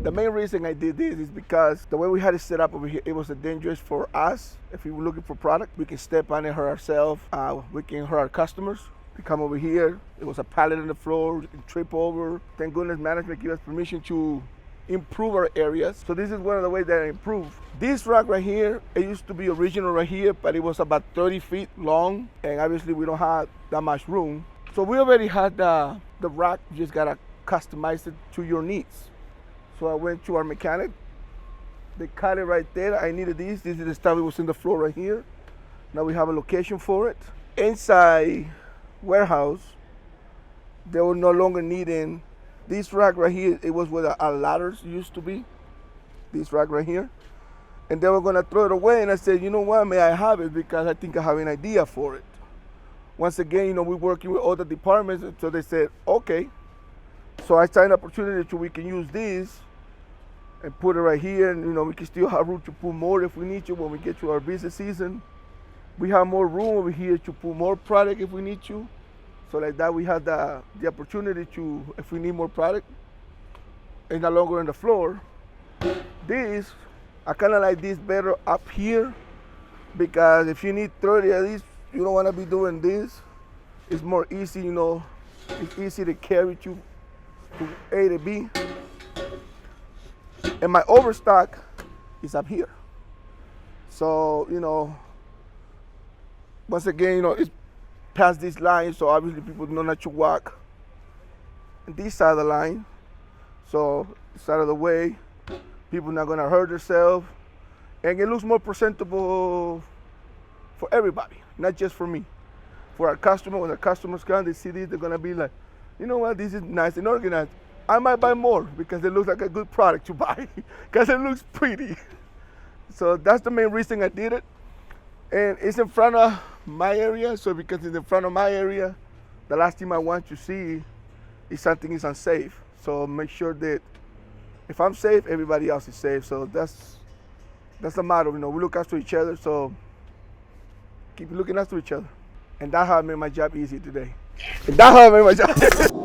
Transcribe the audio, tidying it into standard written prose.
The main reason I did this is because the way we had it set up over here, it was dangerous for us. If we were looking for product, we can step on it, hurt ourselves. We can hurt our customers. We come over here, it was a pallet on the floor, we can trip over. Thank goodness management gave us permission to improve our areas. So this is one of the ways that I improved. This rack right here, it used to be original right here, but it was about 30 feet long, and obviously we don't have that much room. So we already had the rack, you just gotta customize it to your needs. So I went to our mechanic. They cut it right there. I needed this. This is the stuff that was in the floor right here. Now we have a location for it. Inside warehouse, they were no longer needing this rack right here. It was where our ladders used to be. This rack right here. And they were gonna throw it away. And I said, you know what, may I have it? Because I think I have an idea for it. Once again, we're working with other departments. So they said, okay. So I signed an opportunity to we can use this and put it right here, and we can still have room to put more if we need to when we get to our busy season. We have more room over here to put more product if we need to. So like that we have the opportunity to, if we need more product, and no longer on the floor. This, I kind of like this better up here, because if you need 30 of these, you don't want to be doing this. It's more easy, it's easy to carry to A to B. And my overstock is up here. So, once again, it's past this line, so obviously people know not to walk on this side of the line. So, this side of the way, people not gonna hurt themselves. And it looks more presentable for everybody, not just for me. For our customer, when the customers come, they see this, they're gonna be like, you know what, this is nice and organized. I might buy more because it looks like a good product to buy, because it looks pretty. So that's the main reason I did it. And it's in front of my area, so because it's in front of my area, the last thing I want to see is something is unsafe. So make sure that if I'm safe, everybody else is safe. So that's the motto, we look after each other, so keep looking after each other. And that's how I made my job easy today. And that's how I made my job.